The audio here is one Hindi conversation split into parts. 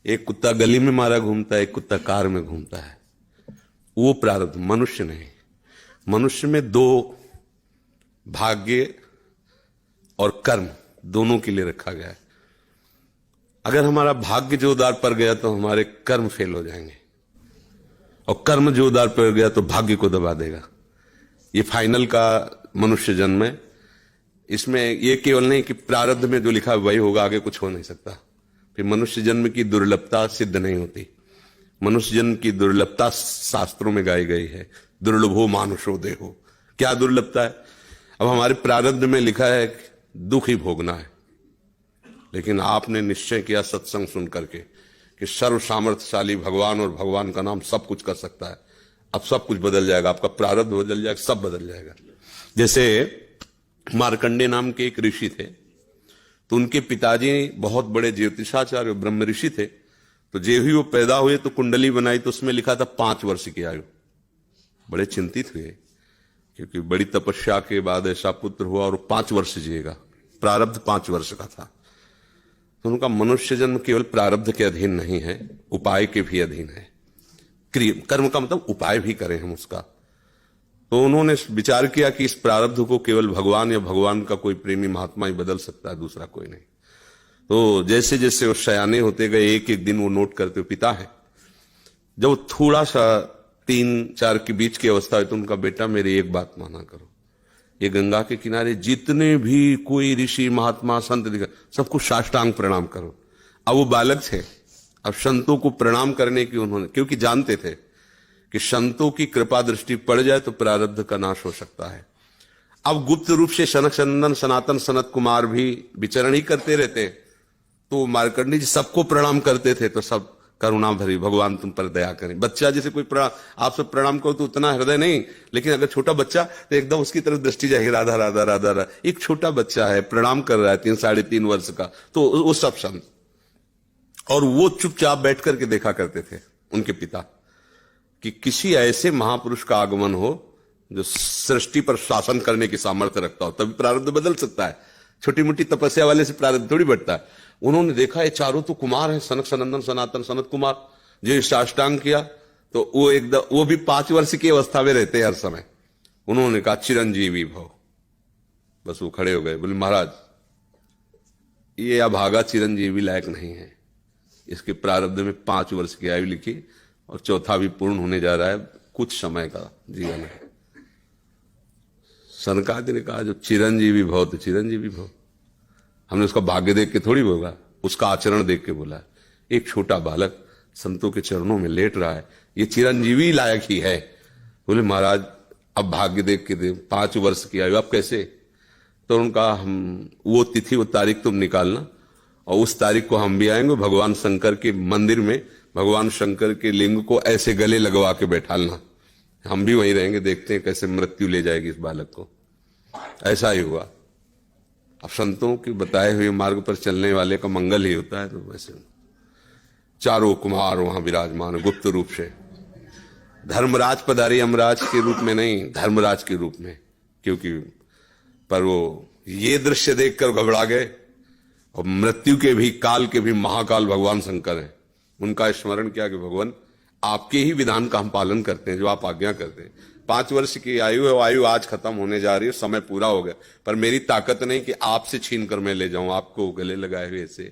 एक कुत्ता गली में मारा घूमता है, एक कुत्ता कार में घूमता है। वो प्रारब्ध, मनुष्य नहीं। मनुष्य में दो, भाग्य और कर्म, दोनों के लिए रखा गया है। अगर हमारा भाग्य जोरदार पड़ गया तो हमारे कर्म फेल हो जाएंगे, और कर्म जोरदार पड़ गया तो भाग्य को दबा देगा। ये फाइनल का मनुष्य जन्म है। इसमें ये केवल नहीं कि प्रारब्ध में जो लिखा वही होगा, आगे कुछ हो नहीं सकता। फिर मनुष्य जन्म की दुर्लभता सिद्ध नहीं होती। मनुष्य जन्म की दुर्लभता शास्त्रों में गाई गई है, दुर्लभो मानुषो देहो। क्या दुर्लभता है? अब हमारे प्रारब्ध में लिखा है दुख ही भोगना है, लेकिन आपने निश्चय किया सत्संग सुन करके कि सर्व सामर्थ्यशाली भगवान और भगवान का नाम सब कुछ कर सकता है। अब सब कुछ बदल जाएगा, आपका प्रारब्ध बदल जाएगा, सब बदल जाएगा। जैसे मार्कंडे नाम के एक ऋषि थे, तो उनके पिताजी बहुत बड़े ज्योतिषाचार्य ब्रह्म ऋषि थे। तो जे ही वो पैदा हुए तो कुंडली बनाई, तो उसमें लिखा था 5 वर्ष की आयु। बड़े चिंतित हुए, क्योंकि बड़ी तपस्या के बाद ऐसा पुत्र हुआ और 5 वर्ष जिएगा। प्रारब्ध 5 वर्ष का था। तो उनका मनुष्य जन्म केवल प्रारब्ध के अधीन नहीं है, उपाय के भी अधीन है। कर्म का मतलब उपाय भी करें हम उसका। तो उन्होंने विचार किया कि इस प्रारब्ध को केवल भगवान या भगवान का कोई प्रेमी महात्मा ही बदल सकता है, दूसरा कोई नहीं। तो जैसे जैसे वो सयाने होते गए, एक एक दिन वो नोट करते हुए पिता है, जब थोड़ा सा 3-4 के बीच की अवस्था है, तो उनका बेटा मेरी एक बात माना करो, ये गंगा के किनारे जितने भी कोई ऋषि महात्मा संत दिखा, सबको साष्टांग प्रणाम करो। अब वो बालक थे, अब संतों को प्रणाम करने की उन्होंने, क्योंकि जानते थे कि संतों की कृपा दृष्टि पड़ जाए तो प्रारब्ध का नाश हो सकता है। अब गुप्त रूप से सनक सनंदन सनातन सनत कुमार भी विचरण ही करते रहते, तो मार्कंडी जी सबको प्रणाम करते थे। तो सब करुणा भरी, भगवान तुम पर दया करें। बच्चा जैसे कोई आप सब प्रणाम करो तो उतना हृदय नहीं, लेकिन अगर छोटा बच्चा तो एकदम उसकी तरफ दृष्टि जाएगी, राधा राधा राधा राधा। एक छोटा बच्चा है, प्रणाम कर रहा है 3-3.5 वर्ष का, तो वो सब संत। और वो चुपचाप बैठ करके देखा करते थे उनके पिता कि किसी ऐसे महापुरुष का आगमन हो जो सृष्टि पर शासन करने की सामर्थ्य रखता हो, तभी प्रारब्ध बदल सकता है। छोटी मोटी तपस्या वाले से प्रारब्ध थोड़ी बढ़ता है। उन्होंने देखा ये चारों तो कुमार हैं, सनक सनंदन सनातन सनत कुमार, जो साष्टांग किया, तो वो एकदम, वो भी 5 वर्ष की अवस्था में रहते हैं हर समय। उन्होंने कहा चिरंजीवी भव। बस वो खड़े हो गए, बोले महाराज ये अभागा चिरंजीवी लायक नहीं है, इसके प्रारब्ध में 5 वर्ष की आयु लिखी और चौथा भी पूर्ण होने जा रहा है, कुछ समय का जीवन है। सनकादि ने कहा जो चिरंजीवी भव तो चिरंजीवी भव। हमने उसका भाग्य देख के थोड़ी बोला, उसका आचरण देख के बोला। एक छोटा बालक संतों के चरणों में लेट रहा है, ये चिरंजीवी लायक ही है। बोले महाराज अब भाग्य देख के दे, 5 वर्ष की आयु, अब कैसे? तो उनका हम वो तिथि वो तारीख तुम निकालना, और उस तारीख को हम भी आएंगे। भगवान शंकर के मंदिर में भगवान शंकर के लिंग को ऐसे गले लगवा के बैठालना, हम भी वहीं रहेंगे, देखते हैं कैसे मृत्यु ले जाएगी इस बालक को। ऐसा ही हुआ। अब संतों के बताए हुए मार्ग पर चलने वाले का मंगल ही होता है। तो वैसे चारों कुमार वहां विराजमान गुप्त रूप से। धर्मराज पधारी, यमराज के रूप में नहीं, धर्मराज के रूप में। क्योंकि पर वो ये दृश्य देखकर घबरा गए, और मृत्यु के भी, काल के भी महाकाल भगवान शंकर हैं। उनका स्मरण किया कि भगवान आपके ही विधान का हम पालन करते हैं, जो आप आज्ञा करते हैं। 5 वर्ष की आयु है, वो आयु आज खत्म होने जा रही है, समय पूरा हो गया, पर मेरी ताकत नहीं कि आपसे छीन कर मैं ले जाऊं आपको गले लगाए हुए से।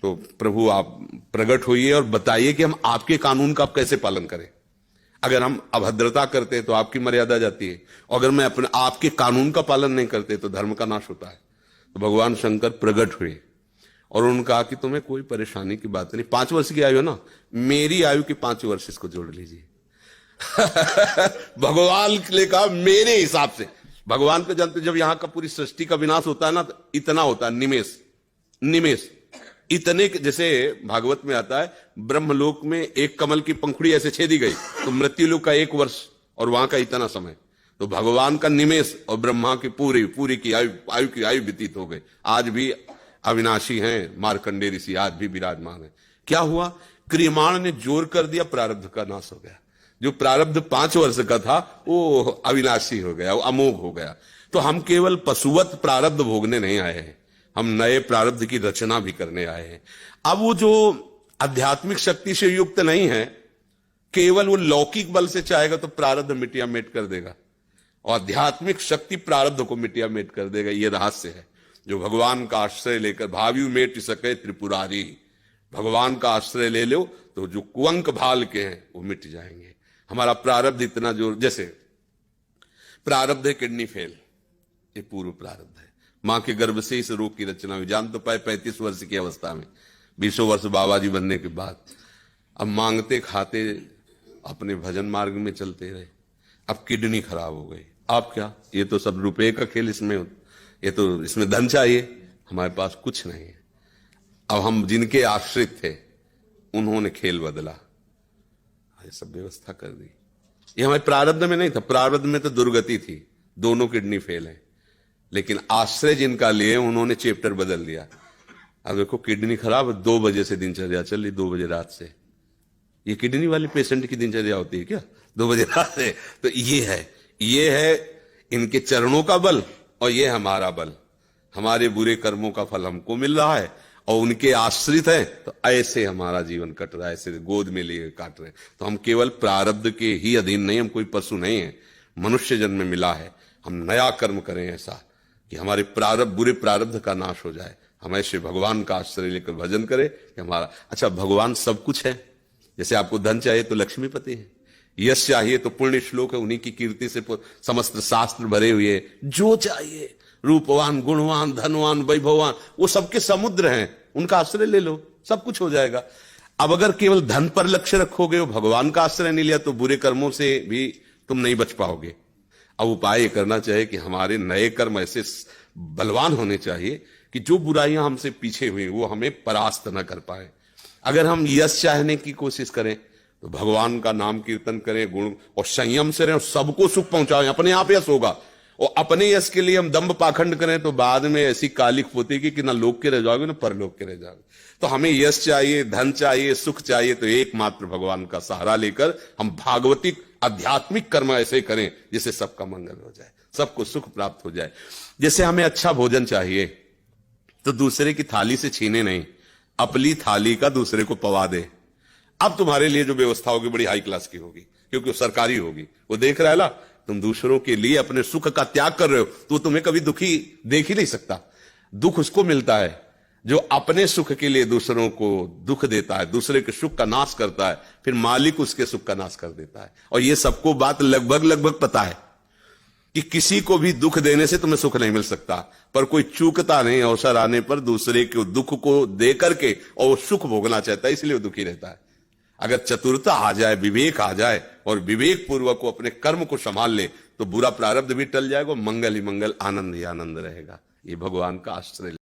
तो प्रभु आप प्रकट होइए और बताइए कि हम आपके कानून का आप कैसे पालन करें। अगर हम अभद्रता करते हैं तो आपकी मर्यादा जाती है, और अगर मैं अपने आपके कानून का पालन नहीं करते तो धर्म का नाश होता है। तो भगवान शंकर प्रकट हुए और उन्होंने कहा कि तुम्हें कोई परेशानी की बात नहीं, 5 वर्ष की आयु है ना, मेरी आयु के 5 वर्ष इसको जोड़ लीजिए। भगवान ने कहा मेरे हिसाब से। भगवान को जानते, जब यहां का पूरी सृष्टि का विनाश होता है ना, तो इतना होता है, निमेष निमेष इतने, जैसे भागवत में आता है ब्रह्मलोक में एक कमल की पंखुड़ी ऐसे छेदी गई तो मृत्युलोक का 1 वर्ष और वहां का इतना समय। तो भगवान का निमेष और ब्रह्मा की पूरी की आयु व्यतीत हो गई। आज भी अविनाशी हैं मार्कंडे ऋषि, आज भी विराजमान है। क्या हुआ? क्रियमाण ने जोर कर दिया, प्रारब्ध का नाश हो गया। जो प्रारब्ध 5 वर्ष का था वो अविनाशी हो गया, वो अमोघ हो गया। तो हम केवल पशुवत प्रारब्ध भोगने नहीं आए हैं, हम नए प्रारब्ध की रचना भी करने आए हैं। अब वो जो आध्यात्मिक शक्ति से युक्त नहीं है, केवल वो लौकिक बल से चाहेगा तो प्रारब्ध मिटिया मेट कर देगा, और आध्यात्मिक शक्ति प्रारब्ध को मिटिया मेट कर देगा। ये रहस्य है। जो भगवान का आश्रय लेकर भावी मेट सके त्रिपुरारी, भगवान का आश्रय ले लो तो जो कुअंक भाल के हैं वो मिट जाएंगे। हमारा प्रारब्ध इतना जोर, जैसे प्रारब्ध है किडनी फेल, ये पूर्व प्रारब्ध है। मां के गर्भ से इस रोग की रचना हुई, जान तो पाए 35 वर्ष की अवस्था में, 20 वर्ष बाबा जी बनने के बाद। अब मांगते खाते अपने भजन मार्ग में चलते रहे, अब किडनी खराब हो गई। आप क्या, ये तो सब रुपए का खेल, इसमें ये तो इसमें धन चाहिए, हमारे पास कुछ नहीं है। अब हम जिनके आश्रित थे उन्होंने खेल बदला, ये सब व्यवस्था कर दी। ये हमारे प्रारब्ध में नहीं था, प्रारब्ध में तो दुर्गति थी, दोनों किडनी फेल है, लेकिन आश्रय जिनका लिए उन्होंने चैप्टर बदल दिया। अब देखो किडनी खराब, 2 बजे से दिनचर्या चल रही, 2 बजे रात से। ये किडनी वाले पेशेंट की दिनचर्या होती है क्या 2 बजे रात से? तो ये है इनके चरणों का बल, और ये हमारा बल। हमारे बुरे कर्मों का फल हमको मिल रहा है, और उनके आश्रित है, तो ऐसे हमारा जीवन कट रहा है, ऐसे गोद में लिए काट रहे हैं। तो हम केवल प्रारब्ध के ही अधीन नहीं, हम कोई पशु नहीं है, मनुष्य जन्म में मिला है। हम नया कर्म करें ऐसा कि हमारे प्रारब्ध, बुरे प्रारब्ध का नाश हो जाए। हम ऐसे भगवान का आश्रय लेकर भजन करें कि हमारा, अच्छा भगवान सब कुछ है। जैसे आपको धन चाहिए तो लक्ष्मीपति है, यश चाहिए तो पुण्य श्लोक है, उन्हीं की कीर्ति से समस्त शास्त्र भरे हुए। जो चाहिए, रूपवान, गुणवान, धनवान, वैभववान, वो सबके समुद्र हैं, उनका आश्रय ले लो, सब कुछ हो जाएगा। अब अगर केवल धन पर लक्ष्य रखोगे, भगवान का आश्रय नहीं लिया, तो बुरे कर्मों से भी तुम नहीं बच पाओगे। अब उपाय करना चाहिए कि हमारे नए कर्म ऐसे बलवान होने चाहिए कि जो बुराइयां हमसे पीछे हुई वो हमें परास्त न कर पाए। अगर हम यश चाहने की कोशिश करें तो भगवान का नाम कीर्तन करें, गुण और संयम से रहें, और सबको सुख पहुंचाएं, अपने आप यश होगा। और अपने यश के लिए हम दंभ पाखंड करें तो बाद में ऐसी कालिक पोतेगी कि ना लोक के रह जाओगे ना परलोक के रह जाओगे। तो हमें यश चाहिए, धन चाहिए, सुख चाहिए, तो एकमात्र भगवान का सहारा लेकर हम भागवतिक आध्यात्मिक कर्म ऐसे करें जिससे सबका मंगल हो जाए, सबको सुख प्राप्त हो जाए। जैसे हमें अच्छा भोजन चाहिए तो दूसरे की थाली से छीने नहीं, अपनी थाली का दूसरे को पवा दे। अब तुम्हारे लिए जो व्यवस्था होगी बड़ी हाई क्लास की होगी, क्योंकि वो सरकारी होगी। वो देख रहा है ना, तुम दूसरों के लिए अपने सुख का त्याग कर रहे हो, तो तुम्हें कभी दुखी देख ही नहीं सकता। दुख उसको मिलता है जो अपने सुख के लिए दूसरों को दुख देता है, दूसरे के सुख का नाश करता है, फिर मालिक उसके सुख का नाश कर देता है। और ये सबको बात लगभग पता है कि किसी को भी दुख देने से तुम्हें सुख नहीं मिल सकता, पर कोई चूकता नहीं अवसर आने पर दूसरे के दुख को दे करके, और वो सुख भोगना चाहता है, इसलिए वो दुखी रहता है। अगर चतुरता आ जाए, विवेक आ जाए, और विवेक पूर्वक को अपने कर्म को संभाल ले, तो बुरा प्रारब्ध भी टल जाएगा, मंगल ही मंगल, आनंद ही आनंद रहेगा। ये भगवान का आश्रय